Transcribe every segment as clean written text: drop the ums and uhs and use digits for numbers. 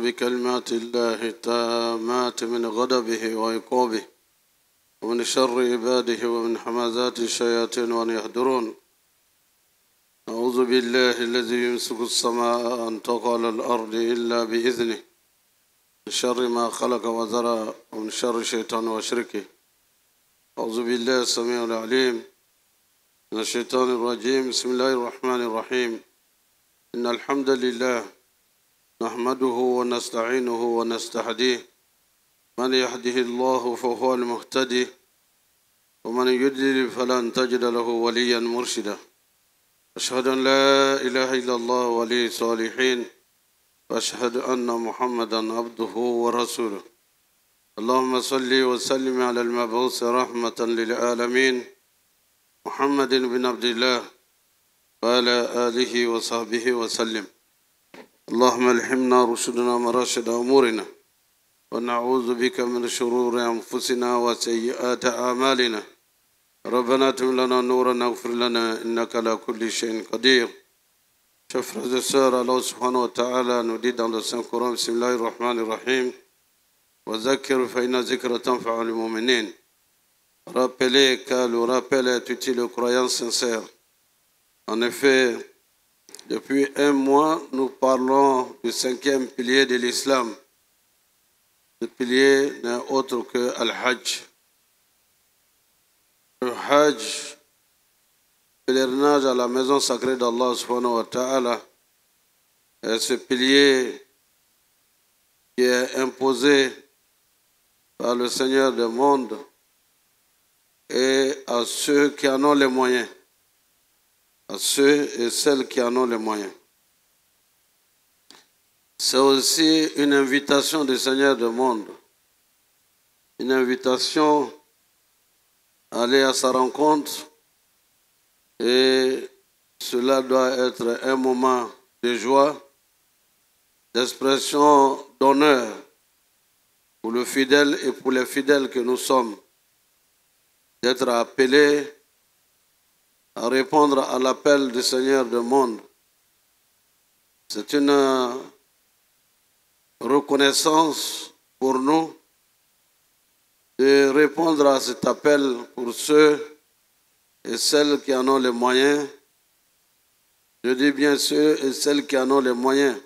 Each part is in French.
بكلمات الله التامات من غضبه وعقابه ومن شر عباده ومن همزات الشياطين وأن يحضرون. أعوذ بالله الذي يمسك السماء أن تقع على الأرض إلا بإذنه من شر ما خلق وزرع ومن شر الشيطان وشركه. أعوذ بالله السميع العليم من الشيطان الرجيم. بسم الله الرحمن الرحيم. إن الحمد لله نحمده ونستعينه ونستهديه. من يهده الله فهو المهتدي ومن يضلل فلن تجد له وليا مرشدا. أشهد أن لا إله إلا الله ولي الصالحين وأشهد أن محمدا عبده ورسوله. اللهم صل وسلم على المبعوث رحمة للعالمين محمد بن عبد الله وعلى آله وصحبه وسلم. اللهم الهمنا رشدنا مراشد أمورنا ونعوذ بك من شرور أنفسنا وسيئات أعمالنا. ربنا اتم لنا نورنا واغفر لنا إنك على كل شيء قدير. Chers frères et sœurs, Allah subhanahu wa ta'ala nous dit dans le Saint-Coran, Bismillahir Rahmanir Rahim, wa zakir fa inna zikra tanfa'ul mu'minin. Rappelez car le rappel est utile aux croyants sincères. En effet, depuis un mois, nous parlons du 5e pilier de l'islam. Ce pilier n'est autre que Al-Hajj. Le Hajj, pèlerinage à la maison sacrée d'Allah subhanahu wa ta'ala, est ce pilier qui est imposé par le Seigneur du monde et à ceux qui en ont les moyens. À ceux et celles qui en ont les moyens. C'est aussi une invitation du Seigneur du monde. Une invitation à aller à sa rencontre. Et cela doit être un moment de joie, d'expression d'honneur pour le fidèle et pour les fidèles que nous sommes, d'être appelés à répondre à l'appel du Seigneur du monde. C'est une reconnaissance pour nous de répondre à cet appel pour ceux et celles qui en ont les moyens. Je dis bien ceux et celles qui en ont les moyens.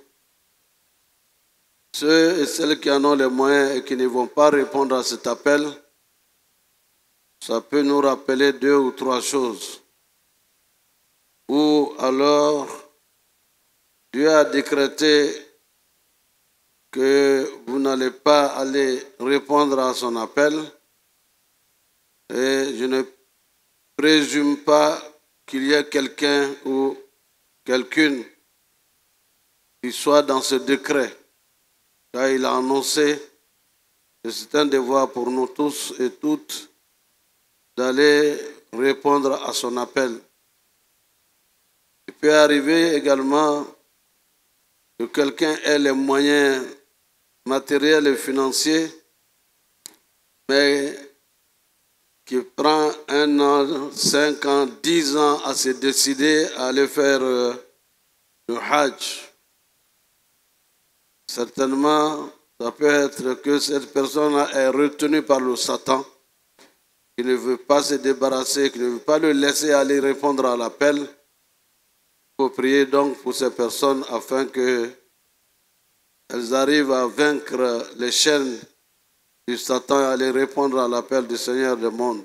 Ceux et celles qui en ont les moyens et qui ne vont pas répondre à cet appel, ça peut nous rappeler 2 ou 3 choses. Ou alors, Dieu a décrété que vous n'allez pas aller répondre à son appel, et je ne présume pas qu'il y ait quelqu'un ou quelqu'une qui soit dans ce décret, car il a annoncé que c'est un devoir pour nous tous et toutes d'aller répondre à son appel. Il peut arriver également que quelqu'un ait les moyens matériels et financiers, mais qui prend 1 an, 5 ans, 10 ans à se décider à aller faire le Hajj. Certainement, ça peut être que cette personne est retenue par le Satan, qui ne veut pas se débarrasser, qui ne veut pas le laisser aller répondre à l'appel. Il faut prier donc pour ces personnes afin qu'elles arrivent à vaincre les chaînes du Satan et aller répondre à l'appel du Seigneur du monde.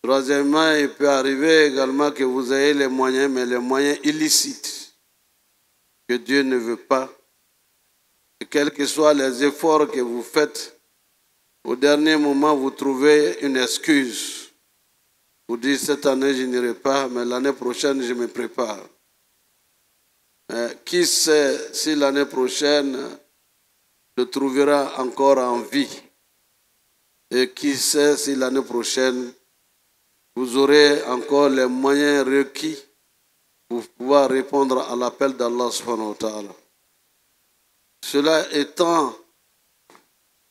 Troisièmement, il peut arriver également que vous ayez les moyens, mais les moyens illicites que Dieu ne veut pas. Et quels que soient les efforts que vous faites, au dernier moment, vous trouvez une excuse. Vous dites, cette année, je n'irai pas, mais l'année prochaine, je me prépare. Qui sait si l'année prochaine, le trouvera encore en vie? Et qui sait si l'année prochaine, vous aurez encore les moyens requis pour pouvoir répondre à l'appel d'Allah subhanahu wa ta'ala. Cela étant,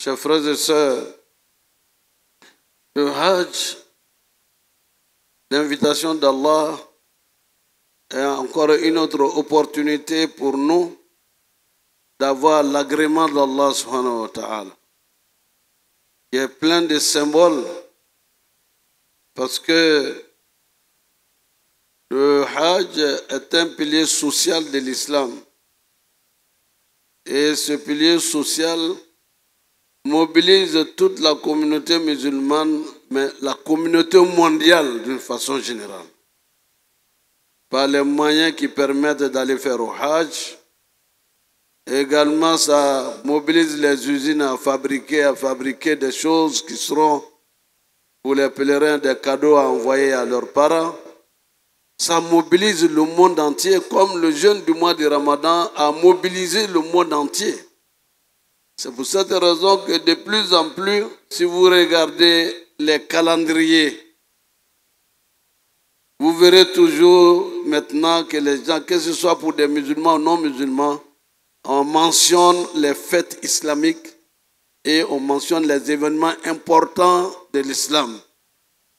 chers frères et sœurs, le Hajj, l'invitation d'Allah, est encore une autre opportunité pour nous d'avoir l'agrément d'Allah subhanahu wa ta'ala. Il y a plein de symboles parce que le Hajj est un pilier social de l'islam. Et ce pilier social mobilise toute la communauté musulmane, mais la communauté mondiale d'une façon générale. Par les moyens qui permettent d'aller faire au Hajj. Également, ça mobilise les usines à fabriquer des choses qui seront pour les pèlerins des cadeaux à envoyer à leurs parents. Ça mobilise le monde entier, comme le jeûne du mois de Ramadan a mobilisé le monde entier. C'est pour cette raison que de plus en plus, si vous regardez les calendriers, vous verrez toujours maintenant que les gens, que ce soit pour des musulmans ou non musulmans, on mentionne les fêtes islamiques et on mentionne les événements importants de l'islam.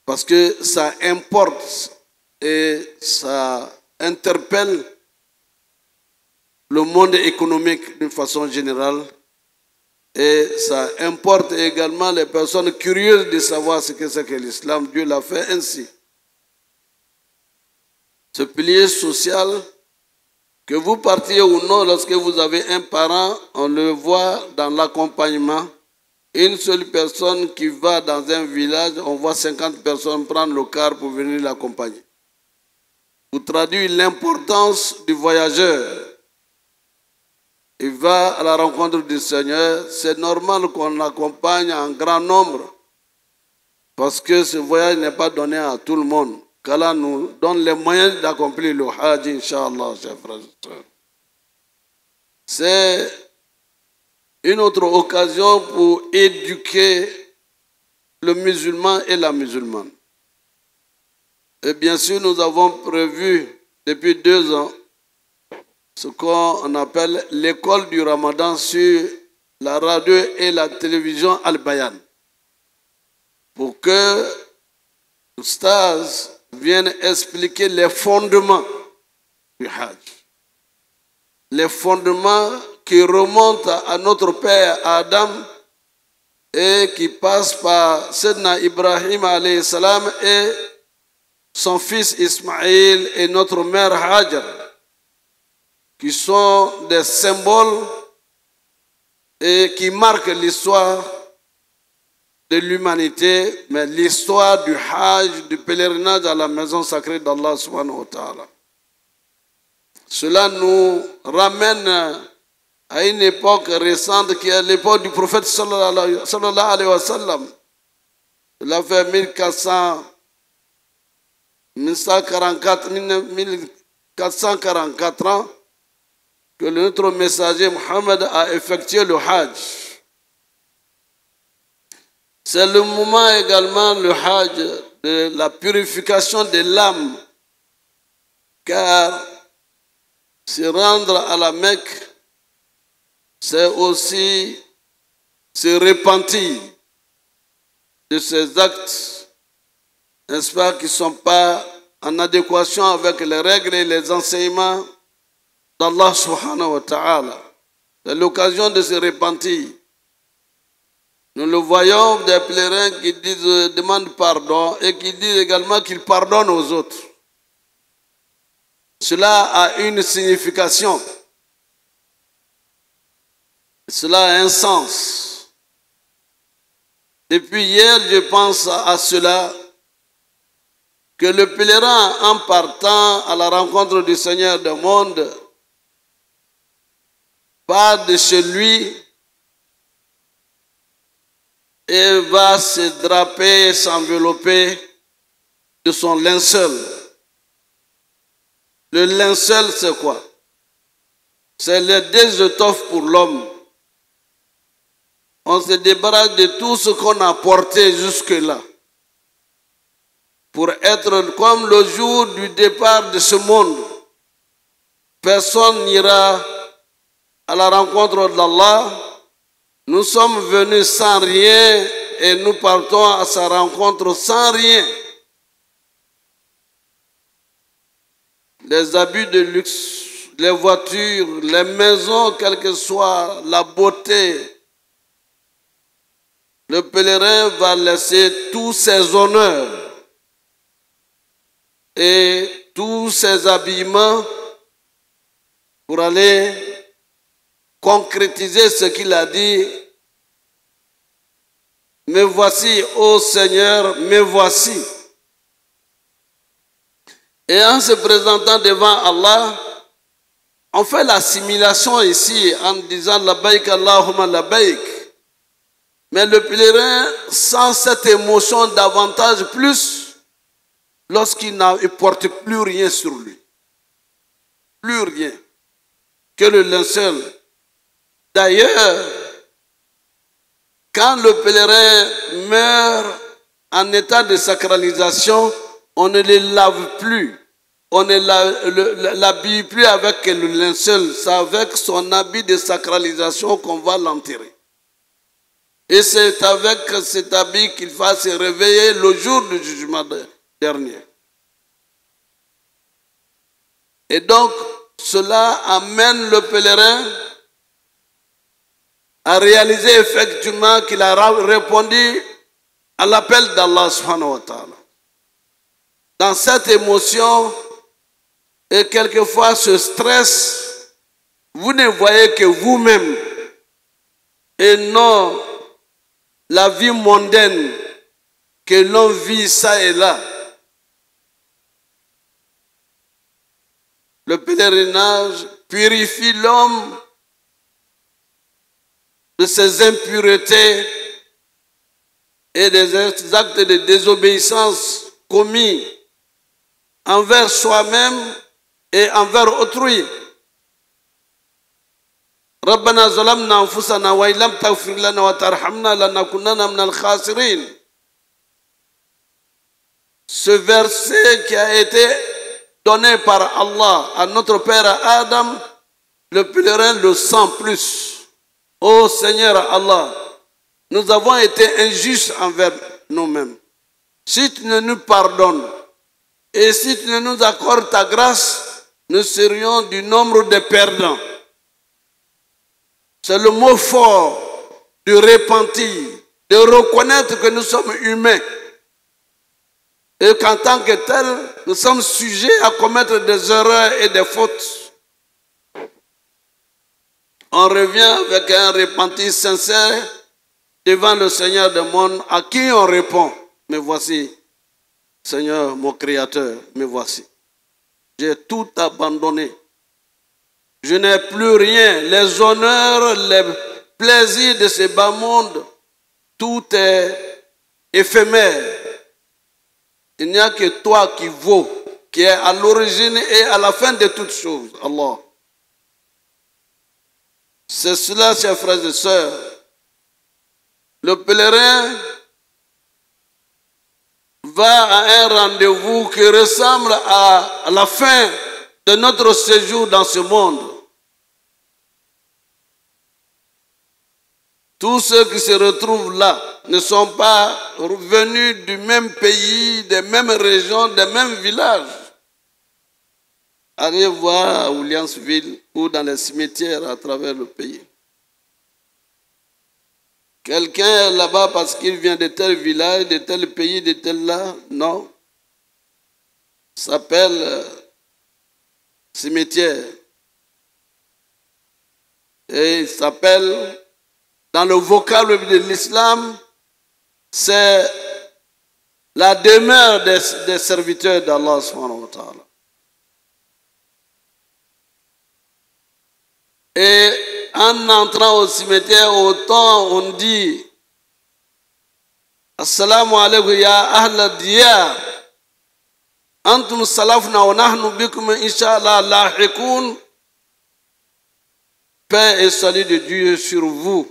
Parce que ça importe et ça interpelle le monde économique d'une façon générale. Et ça importe également les personnes curieuses de savoir ce que c'est que l'islam. Dieu l'a fait ainsi. Ce pilier social, que vous partiez ou non, lorsque vous avez un parent, on le voit dans l'accompagnement. Une seule personne qui va dans un village, on voit 50 personnes prendre le car pour venir l'accompagner. Pour traduire l'importance du voyageur. Il va à la rencontre du Seigneur. C'est normal qu'on l'accompagne en grand nombre. Parce que ce voyage n'est pas donné à tout le monde. Qu'Allah nous donne les moyens d'accomplir le Hajj, Inch'Allah, chers frères et sœurs. C'est une autre occasion pour éduquer le musulman et la musulmane. Et bien sûr, nous avons prévu depuis 2 ans ce qu'on appelle l'école du Ramadan sur la radio et la télévision Al-Bayan. Pour que les Ustaz viennent expliquer les fondements du Hajj. Les fondements qui remontent à notre père Adam et qui passent par Sayyidina Ibrahim alayhi salam et son fils Ismaïl et notre mère Hajar, qui sont des symboles et qui marquent l'histoire de l'humanité, mais l'histoire du Hajj, du pèlerinage à la maison sacrée d'Allah subhanahu wa ta'ala. Cela nous ramène à une époque récente qui est l'époque du prophète sallallahu alayhi wa sallam. Cela fait 1444 ans que notre messager Mohammed a effectué le Hajj. C'est le moment également, le Hajj, de la purification de l'âme. Car se rendre à la Mecque, c'est aussi se repentir de ces actes, n'est-ce pas, qui ne sont pas en adéquation avec les règles et les enseignements d'Allah subhanahu wa ta'ala. C'est l'occasion de se repentir. Nous le voyons des pèlerins qui demandent pardon et qui disent également qu'ils pardonnent aux autres. Cela a une signification. Cela a un sens. Depuis hier, je pense à cela, que le pèlerin, en partant à la rencontre du Seigneur du monde, part de chez lui et va se draper, s'envelopper de son linceul. Le linceul, c'est quoi? C'est le désétoffe pour l'homme. On se débarrasse de tout ce qu'on a porté jusque-là pour être comme le jour du départ de ce monde. Personne n'ira à la rencontre d'Allah. Nous sommes venus sans rien et nous partons à sa rencontre sans rien. Les habits de luxe, les voitures, les maisons, quelle que soit la beauté, le pèlerin va laisser tous ses honneurs et tous ses habillements pour aller concrétiser ce qu'il a dit. Me voici, ô Seigneur, me voici. Et en se présentant devant Allah, on fait l'assimilation ici en disant Labbaik Allahumma labbaik. Mais le pèlerin sent cette émotion davantage plus lorsqu'il ne porte plus rien sur lui. Plus rien que le linceul. D'ailleurs, quand le pèlerin meurt en état de sacralisation, on ne le lave plus. On ne l'habille plus avec le linceul. C'est avec son habit de sacralisation qu'on va l'enterrer. Et c'est avec cet habit qu'il va se réveiller le jour du jugement dernier. Et donc, cela amène le pèlerin à réaliser effectivement qu'il a répondu à l'appel d'Allah subhanahu wa ta'ala. Dans cette émotion et quelquefois ce stress, vous ne voyez que vous-même et non la vie mondaine que l'on vit ça et là. Le pèlerinage purifie l'homme de ses impuretés et des actes de désobéissance commis envers soi-même et envers autrui. ربنا ظلمنا أنفسنا وإن لم تغفر لنا وترحمنا لنكونن من الخاسرين. Ce verset qui a été donné par Allah à notre père Adam, le pèlerin le sent plus. Ô Seigneur Allah, nous avons été injustes envers nous-mêmes. Si tu ne nous pardonnes et si tu ne nous accordes ta grâce, nous serions du nombre des perdants. C'est le mot fort de repentir, de reconnaître que nous sommes humains et qu'en tant que tels, nous sommes sujets à commettre des erreurs et des fautes. On revient avec un repentir sincère devant le Seigneur des mondes à qui on répond. Me voici, Seigneur, mon Créateur, me voici. J'ai tout abandonné. Je n'ai plus rien. Les honneurs, les plaisirs de ce bas monde, tout est éphémère. Il n'y a que toi qui vaut, qui est à l'origine et à la fin de toutes choses. Allah. C'est cela, chers frères et sœurs. Le pèlerin va à un rendez-vous qui ressemble à la fin de notre séjour dans ce monde. Tous ceux qui se retrouvent là ne sont pas venus du même pays, des mêmes régions, des mêmes villages. Allez voir à Williamsville ou dans les cimetières à travers le pays. Quelqu'un est là-bas parce qu'il vient de tel village, de tel pays, de tel là. Non. Ça s'appelle cimetière. Et il s'appelle, dans le vocable de l'islam, c'est la demeure des serviteurs d'Allah subhanahu wa ta'ala. Et en entrant au cimetière, autant on dit Assalamu alaikum ya ahla diyar antum salafna wa nahnu bikum inshallah lahiqun. Paix et salut de Dieu sur vous,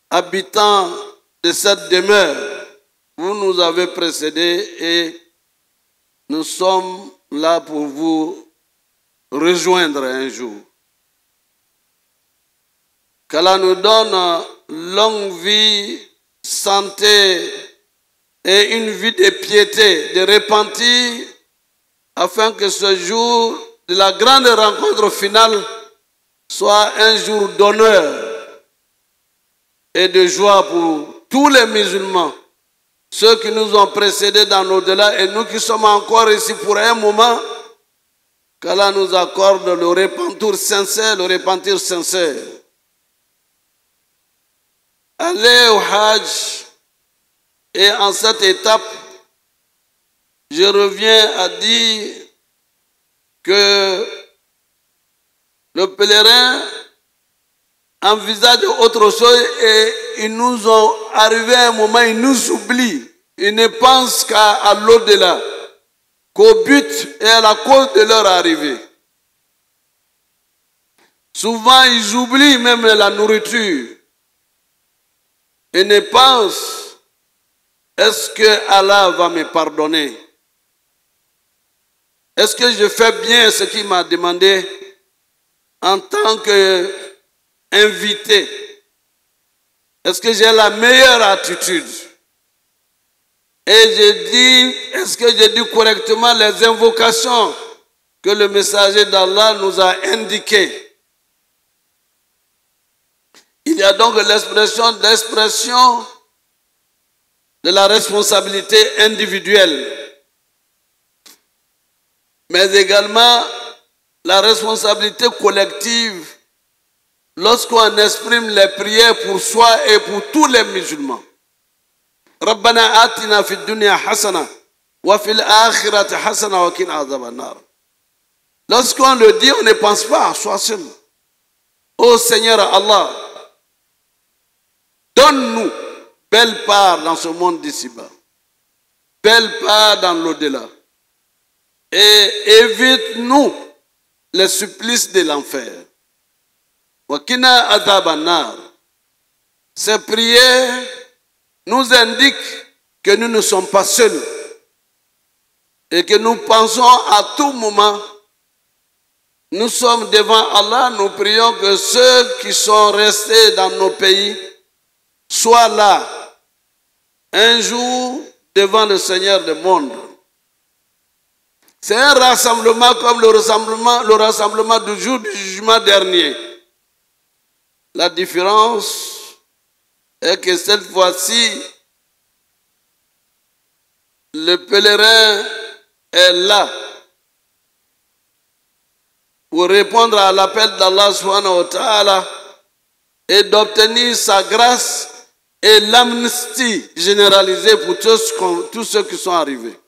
habitants de cette demeure. Vous nous avez précédés et nous sommes là pour vous rejoindre un jour. Qu'Allah nous donne longue vie, santé et une vie de piété, de repentir, afin que ce jour de la grande rencontre finale soit un jour d'honneur et de joie pour tous les musulmans, ceux qui nous ont précédés dans l'au-delà et nous qui sommes encore ici pour un moment, qu'Allah nous accorde le repentir sincère. Aller au Hajj, et en cette étape, je reviens à dire que le pèlerin envisage autre chose et ils nous ont arrivé à un moment, ils nous oublient. Ils ne pensent qu'à l'au-delà, qu'au but et à la cause de leur arrivée. Souvent, ils oublient même la nourriture. Ils ne pensent, est-ce que Allah va me pardonner? Est-ce que je fais bien ce qu'il m'a demandé en tant qu'invité? Est-ce que j'ai la meilleure attitude? Et je dis, est-ce que je dis correctement les invocations que le messager d'Allah nous a indiquées? Il y a donc l'expression de la responsabilité individuelle, mais également la responsabilité collective lorsqu'on exprime les prières pour soi et pour tous les musulmans. Rabbana atina fid dunya hasana wa fil akhirati hasana wa qina adhaban nar. Lorsqu'on le dit, on ne pense pas à soi seul. Ô Seigneur Allah, donne-nous belle part dans ce monde d'ici-bas, belle part dans l'au-delà, et évite-nous les supplices de l'enfer. Wakina adhabanar. Ces prières nous indiquent que nous ne sommes pas seuls et que nous pensons à tout moment, nous sommes devant Allah, nous prions que ceux qui sont restés dans nos pays soient là un jour devant le Seigneur du monde. C'est un rassemblement comme le rassemblement du jour du jugement dernier. La différence est que cette fois-ci, le pèlerin est là pour répondre à l'appel d'Allah subhanahu wa ta'ala et d'obtenir sa grâce et l'amnistie généralisée pour tous ceux qui sont arrivés.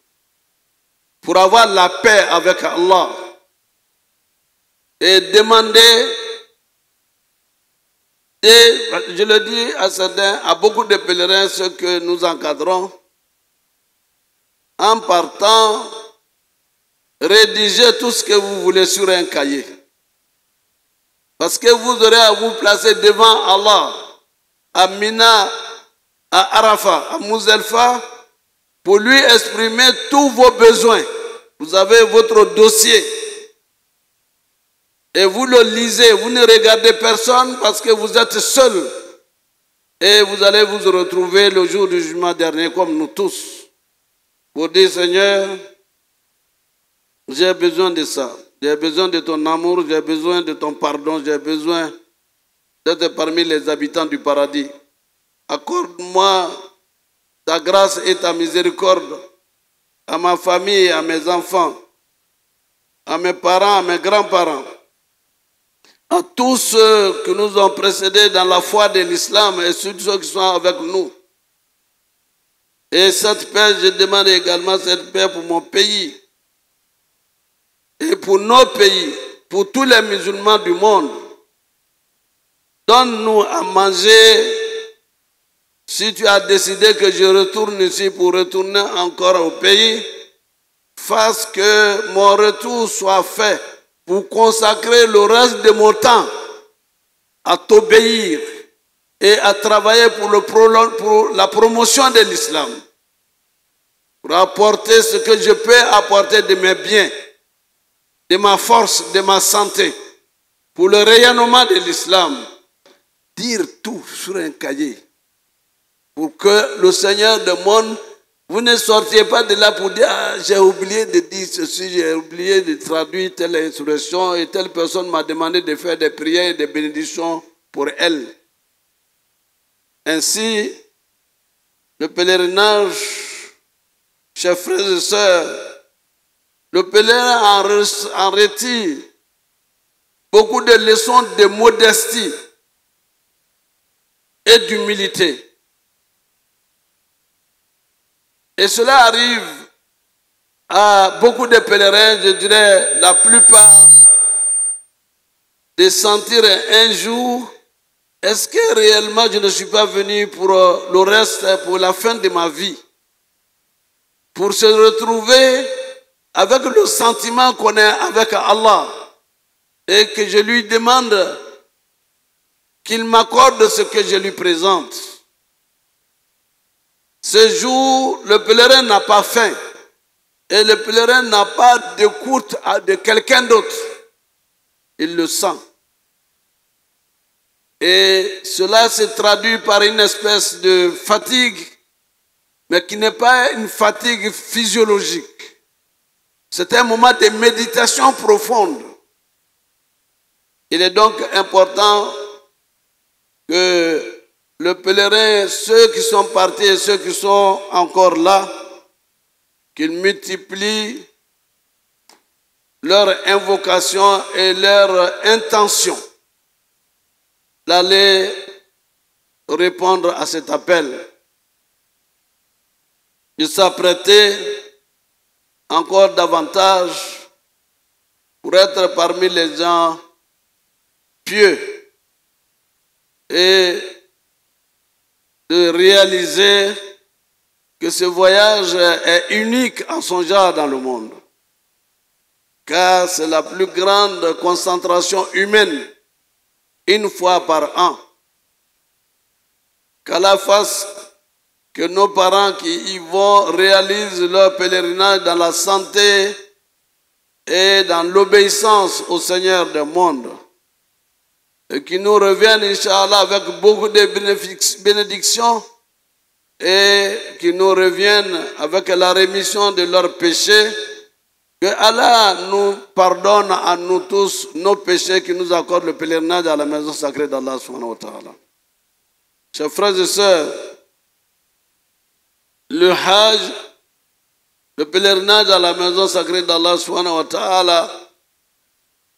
Pour avoir la paix avec Allah et demander, et je le dis à certains, à beaucoup de pèlerins, ceux que nous encadrons, en partant, rédigez tout ce que vous voulez sur un cahier. Parce que vous aurez à vous placer devant Allah, à Mina, à Arafat, à Muzdalifa, pour lui exprimer tous vos besoins. Vous avez votre dossier. Et vous le lisez, vous ne regardez personne parce que vous êtes seul. Et vous allez vous retrouver le jour du jugement dernier comme nous tous. Pour dire, Seigneur, j'ai besoin de ça. J'ai besoin de ton amour, j'ai besoin de ton pardon, j'ai besoin d'être parmi les habitants du paradis. Accorde-moi ta grâce et ta miséricorde à ma famille, à mes enfants, à mes parents, à mes grands-parents, à tous ceux qui nous ont précédés dans la foi de l'islam et ceux qui sont avec nous. Et cette paix, je demande également cette paix pour mon pays et pour nos pays, pour tous les musulmans du monde. Donne-nous à manger. Si tu as décidé que je retourne ici pour retourner encore au pays, fasse que mon retour soit fait pour consacrer le reste de mon temps à t'obéir et à travailler pour la promotion de l'islam, pour apporter ce que je peux apporter de mes biens, de ma force, de ma santé, pour le rayonnement de l'islam. Dire tout sur un cahier pour que le Seigneur du monde Vous ne sortiez pas de là pour dire ah, j'ai oublié de dire ceci, j'ai oublié de traduire telle insurrection et telle personne m'a demandé de faire des prières et des bénédictions pour elle. Ainsi, le pèlerinage, chers frères et sœurs, le pèlerin en retire beaucoup de leçons de modestie et d'humilité. Et cela arrive à beaucoup de pèlerins, je dirais la plupart, de sentir un jour, est-ce que réellement je ne suis pas venu pour le reste, pour la fin de ma vie, pour se retrouver avec le sentiment qu'on est avec Allah et que je lui demande qu'il m'accorde ce que je lui présente. Ce jour, le pèlerin n'a pas faim et le pèlerin n'a pas d'écoute de quelqu'un d'autre. Il le sent. Et cela se traduit par une espèce de fatigue, mais qui n'est pas une fatigue physiologique. C'est un moment de méditation profonde. Il est donc important que le pèlerin, ceux qui sont partis et ceux qui sont encore là, qu'ils multiplient leur invocation et leur intention d'aller répondre à cet appel, de s'apprêter encore davantage pour être parmi les gens pieux et de réaliser que ce voyage est unique en son genre dans le monde, car c'est la plus grande concentration humaine une fois par an. Qu'Allah fasse que nos parents qui y vont réalisent leur pèlerinage dans la santé et dans l'obéissance au Seigneur du monde. Et qui nous reviennent, Inch'Allah, avec beaucoup de bénédictions et qui nous reviennent avec la rémission de leurs péchés. Que Allah nous pardonne à nous tous nos péchés, qui nous accorde le pèlerinage à la maison sacrée d'Allah subhanahu wa ta'ala. Chers frères et sœurs, le Hajj, le pèlerinage à la maison sacrée d'Allah subhanahu wa ta'ala,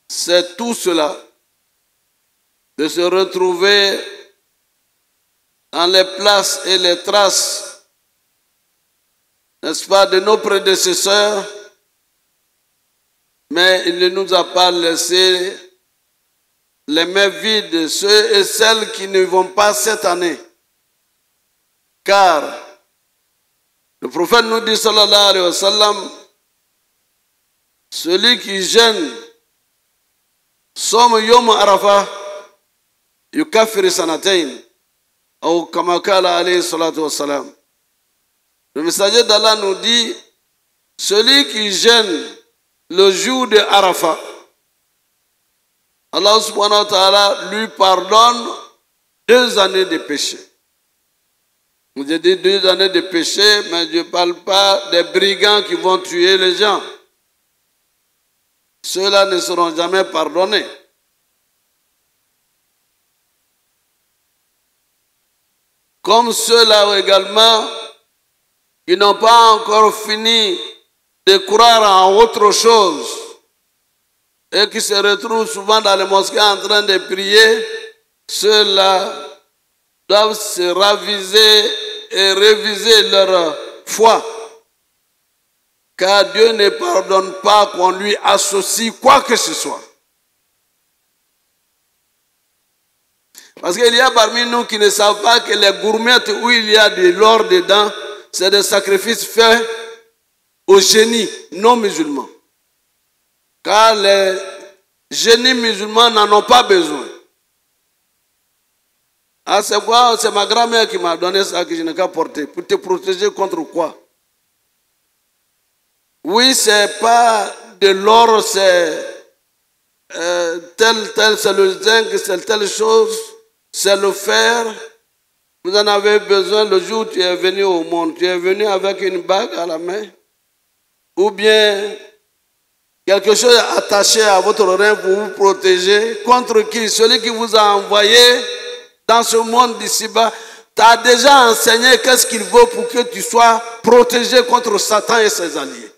c'est tout cela. De se retrouver dans les places et les traces, n'est-ce pas, de nos prédécesseurs, mais il ne nous a pas laissé les mains vides, ceux et celles qui ne vont pas cette année. Car le prophète nous dit, sallallahu alayhi wa sallam, celui qui gêne Som Yom Arafah, Yukafir Sanatayn, ou Kamakala alayhi salatu wa salam. Le messager d'Allah nous dit, celui qui gêne le jour de Arafat, Allah subhanahu wa ta'ala lui pardonne 2 années de péché. Vous avez dit 2 années de péché, mais je ne parle pas des brigands qui vont tuer les gens. Ceux-là ne seront jamais pardonnés. Comme ceux-là également qui n'ont pas encore fini de croire en autre chose et qui se retrouvent souvent dans les mosquées en train de prier, ceux-là doivent se raviser et réviser leur foi. Car Dieu ne pardonne pas qu'on lui associe quoi que ce soit. Parce qu'il y a parmi nous qui ne savent pas que les gourmettes où il y a de l'or dedans, c'est des sacrifices faits aux génies non musulmans. Car les génies musulmans n'en ont pas besoin. Ah, c'est quoi? C'est ma grand-mère qui m'a donné ça que je n'ai qu'à porter. Pour te protéger contre quoi? Oui, c'est pas de l'or, c'est tel, c'est le zinc, c'est telle chose, c'est le fer, Vous en avez besoin le jour où tu es venu au monde. Tu es venu avec une bague à la main ou bien quelque chose attaché à votre rein pour vous protéger. Contre qui? Celui qui vous a envoyé dans ce monde d'ici-bas t'a déjà enseigné qu'est-ce qu'il vaut pour que tu sois protégé contre Satan et ses alliés.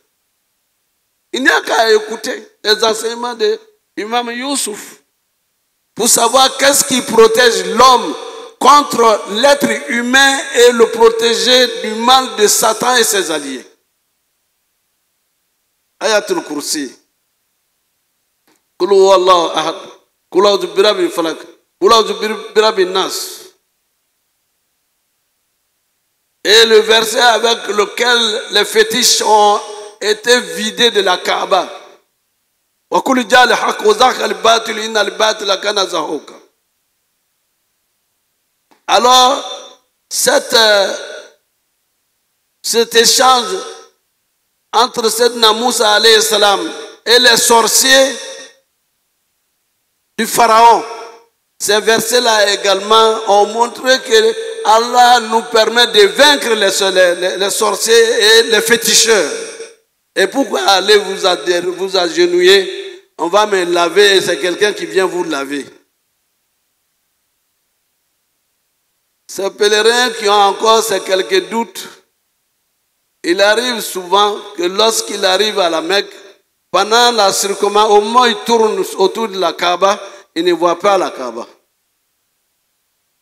Il n'y a qu'à écouter les enseignements de l'imam Youssouf pour savoir qu'est-ce qui protège l'homme contre l'être humain et le protéger du mal de Satan et ses alliés. Ayatul Kursi. Kul huwallahu ahad. Kul a'udhu birabbil falaq. Kul a'udhu birabbin nas. Et le verset avec lequel les fétiches ont été vidés de la Kaaba. Wa kul ja'al haqq wa zahaqa al-batil inna al-batila kana zahuqa. Alors, cet échange entre Sayyidina Moussa alayhi salam et les sorciers du Pharaon, ces versets-là également ont montré que Allah nous permet de vaincre les sorciers et les féticheurs. Et pourquoi aller vous agenouiller? On va me laver et c'est quelqu'un qui vient vous laver. Ces pèlerins qui ont encore ces quelques doutes, il arrive souvent que lorsqu'il arrive à la Mecque, pendant la circonférence, au moment où il tourne autour de la Kaaba, il ne voit pas la Kaaba.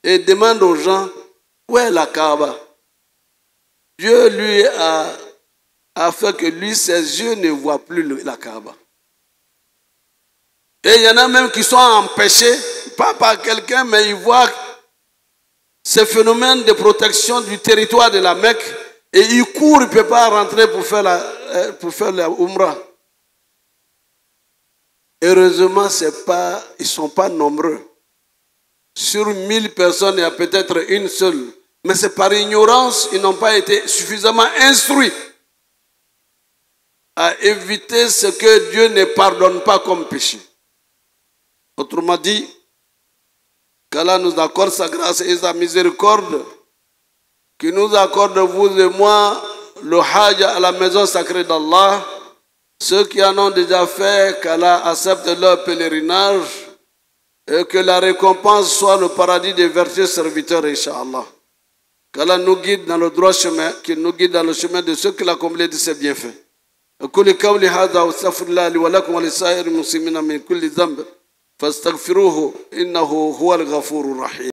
Et il demande aux gens, où est la Kaaba? Dieu lui a fait que lui, ses yeux ne voient plus la Kaaba. Et il y en a même qui sont empêchés, pas par quelqu'un, mais ils voient ce phénomène de protection du territoire de la Mecque et ils courent, ils ne peuvent pas rentrer pour faire la Umrah. Heureusement, ils ne sont pas nombreux. Sur 1000 personnes, il y a peut-être une seule. Mais c'est par ignorance, ils n'ont pas été suffisamment instruits à éviter ce que Dieu ne pardonne pas comme péché. Autrement dit, qu'Allah nous accorde sa grâce et sa miséricorde, qui nous accorde, vous et moi, le Hajj à la maison sacrée d'Allah. Ceux qui en ont déjà fait, qu'Allah accepte leur pèlerinage et que la récompense soit le paradis des vertueux serviteurs, Inch'Allah. Qu'Allah nous guide dans le droit chemin, qu'il nous guide dans le chemin de ceux qui accomplissent de ses bienfaits. أقول قولي هذا واستغفر الله لي ولكم ولسائر المسلمين من كل ذنب فاستغفروه إنه هو الغفور الرحيم.